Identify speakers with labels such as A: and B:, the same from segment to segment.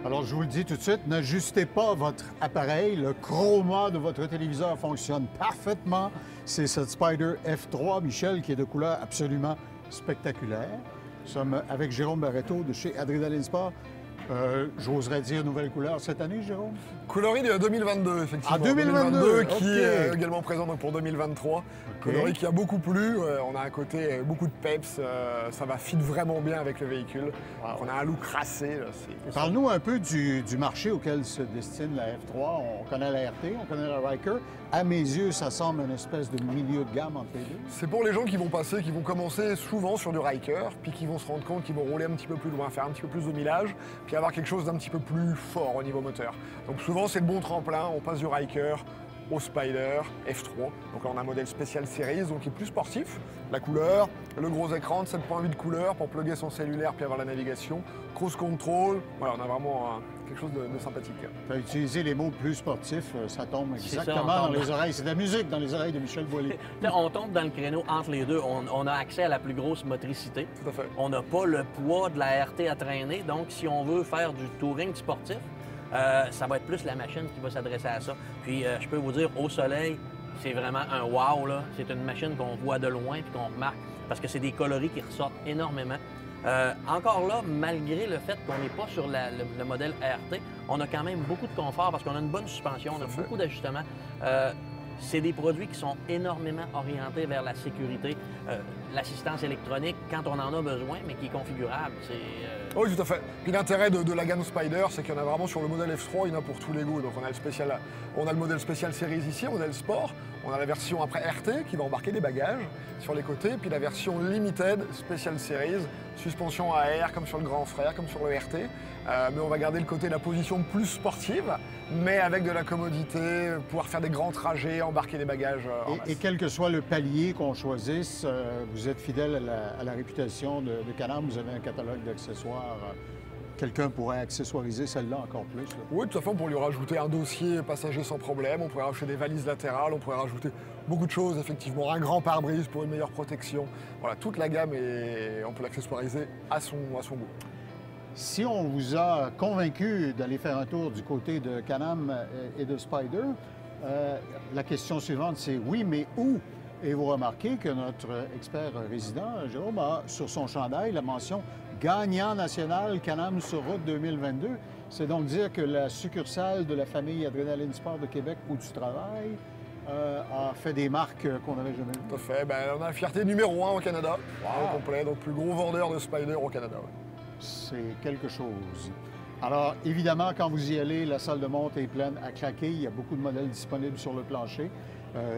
A: Alors, je vous le dis tout de suite, n'ajustez pas votre appareil. Le chroma de votre téléviseur fonctionne parfaitement. C'est cette Spyder F3, Michel, qui est de couleur absolument spectaculaire. Nous sommes avec Jérôme Barreto de chez Adrénaline Sport. J'oserais dire nouvelle couleur cette année, Jérôme?
B: Coloris de 2022, effectivement.
A: Ah, 2022,
B: qui est également présent donc, pour 2023. Coloris qui a beaucoup plu. On a un côté beaucoup de peps. Ça va fit vraiment bien avec le véhicule.
A: Wow.
B: On a un look racé.
A: Parle-nous un peu du marché auquel se destine la F3. On connaît la RT, on connaît la Ryker. À mes yeux, ça semble une espèce de milieu de gamme entre les deux.
B: C'est pour les gens qui vont passer, qui vont commencer souvent sur du Ryker, puis qui vont se rendre compte qu'ils vont rouler un petit peu plus loin, faire un petit peu plus de millage, puis avoir quelque chose d'un petit peu plus fort au niveau moteur. Donc souvent, c'est le bon tremplin. On passe du Ryker au Spyder F3. Donc là, on a un modèle spécial Series, donc qui est plus sportif. La couleur, le gros écran de 7.8 couleurs pour plugger son cellulaire puis avoir la navigation. Cruise control. Voilà, on a vraiment quelque chose de sympathique.
A: Tu as utilisé les mots plus sportifs, ça tombe exactement dans les oreilles. C'est de la musique dans les oreilles de Michel Boilly.
C: On tombe dans le créneau entre les deux. On a accès à la plus grosse motricité.
B: Tout à fait.
C: On n'a pas le poids de la RT à traîner. Donc, si on veut faire du touring sportif, ça va être plus la machine qui va s'adresser à ça. Puis, je peux vous dire, au soleil, c'est vraiment un wow, là. C'est une machine qu'on voit de loin et qu'on remarque parce que c'est des coloris qui ressortent énormément. Encore là, malgré le fait qu'on n'est pas sur le modèle RT, on a quand même beaucoup de confort parce qu'on a une bonne suspension, on a beaucoup d'ajustements. C'est des produits qui sont énormément orientés vers la sécurité, l'assistance électronique quand on en a besoin, mais qui est configurable.
B: Oui, tout à fait. Puis l'intérêt de la gamme Spyder, c'est qu'il y en a vraiment sur le modèle F3, il y en a pour tous les goûts. Donc on a le modèle spécial Series ici, on a le Sport, on a la version après RT qui va embarquer des bagages sur les côtés, puis la version Limited Special Series, suspension à air comme sur le grand frère, comme sur le RT. Mais on va garder le côté, la position plus sportive, mais avec de la commodité, pouvoir faire des grands trajets, embarquer des bagages.
A: Et quel que soit le palier qu'on choisisse, vous êtes fidèle à la réputation de Can-Am, vous avez un catalogue d'accessoires. Quelqu'un pourrait accessoiriser celle-là encore plus. Là.
B: Oui, de toute façon, pour lui rajouter un dossier passager sans problème, on pourrait rajouter des valises latérales, on pourrait rajouter beaucoup de choses, effectivement, un grand pare-brise pour une meilleure protection. Voilà, toute la gamme, et on peut l'accessoiriser à son goût.
A: Si on vous a convaincu d'aller faire un tour du côté de Can-Am et de Spyder, la question suivante, c'est oui, mais où? Et vous remarquez que notre expert résident, Jérôme, a sur son chandail la mention gagnant national Can-Am sur route 2022. C'est donc dire que la succursale de la famille Adrénaline Sport de Québec où tu travailles a fait des marques qu'on n'avait jamais vues.
B: Tout à fait. On a la fierté numéro 1 au Canada, au complet, donc plus gros vendeur de Spyder au Canada. Ouais.
A: C'est quelque chose. Alors, évidemment, quand vous y allez, la salle de monte est pleine à craquer. Il y a beaucoup de modèles disponibles sur le plancher.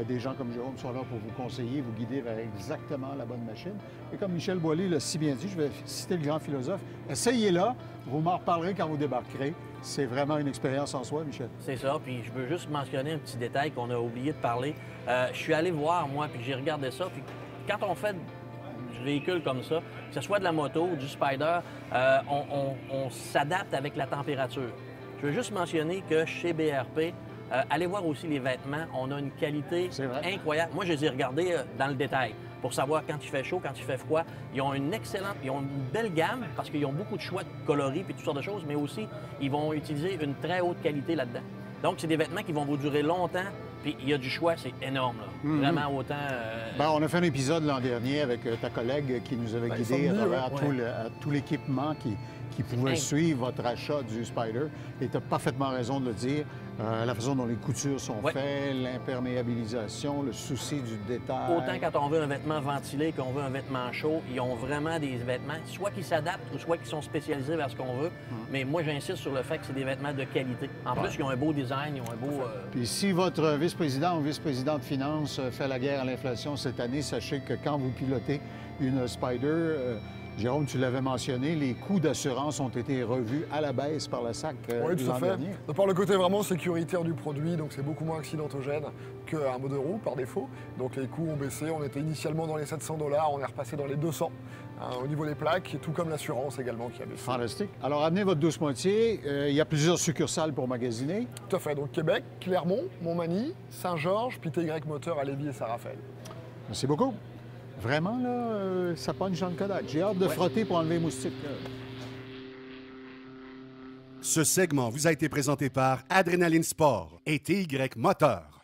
A: Des gens comme Jérôme sont là pour vous conseiller, vous guider vers exactement la bonne machine. Et comme Michel Boilly l'a si bien dit, je vais citer le grand philosophe, essayez-la, vous m'en reparlerez quand vous débarquerez. C'est vraiment une expérience en soi, Michel.
C: C'est ça, puis je veux juste mentionner un petit détail qu'on a oublié de parler. Je suis allé voir, moi, puis j'ai regardé ça, puis quand on fait du véhicule comme ça, que ce soit de la moto, du Spyder, on s'adapte avec la température. Je veux juste mentionner que chez BRP, allez voir aussi les vêtements. On a une qualité incroyable. Moi, je les ai regardés dans le détail pour savoir quand il fait chaud, quand il fait froid. Ils ont une belle gamme parce qu'ils ont beaucoup de choix de coloris et toutes sortes de choses, mais aussi, ils vont utiliser une très haute qualité là-dedans. Donc, c'est des vêtements qui vont vous durer longtemps. Puis il y a du choix, c'est énorme. Là. Vraiment autant...
A: on a fait un épisode l'an dernier avec ta collègue qui nous avait guidé à travers tout l'équipement qui pouvait suivre votre achat du Spyder. Et tu as parfaitement raison de le dire. La façon dont les coutures sont faites, l'imperméabilisation, le souci du détail.
C: Autant quand on veut un vêtement ventilé qu'on veut un vêtement chaud, ils ont vraiment des vêtements, soit qui s'adaptent ou soit qui sont spécialisés vers ce qu'on veut. Mais moi, j'insiste sur le fait que c'est des vêtements de qualité. En plus, ils ont un beau design, ils ont un beau...
A: Puis si votre vice-président ou vice-président de finances fait la guerre à l'inflation cette année, sachez que quand vous pilotez une Spyder, Jérôme, tu l'avais mentionné, les coûts d'assurance ont été revus à la baisse par la SAC l'an dernier.
B: De par le côté vraiment sécuritaire du produit, donc c'est beaucoup moins accidentogène qu'un mode de roue par défaut. Donc les coûts ont baissé, on était initialement dans les 700 $, on est repassé dans les 200 au niveau des plaques, tout comme l'assurance également qui a baissé.
A: Fantastique. Alors amenez votre douce moitié, il y a plusieurs succursales pour magasiner.
B: Tout à fait, donc Québec, Clermont, Montmagny, Saint-Georges, puis TY Moteur à Lévis et Saint-Raphaël.
A: Merci beaucoup. Vraiment, là, ça punch dans le Kodak. J'ai hâte de frotter pour enlever les moustiques.
D: Ce segment vous a été présenté par Adrenaline Sport et TY Moteur.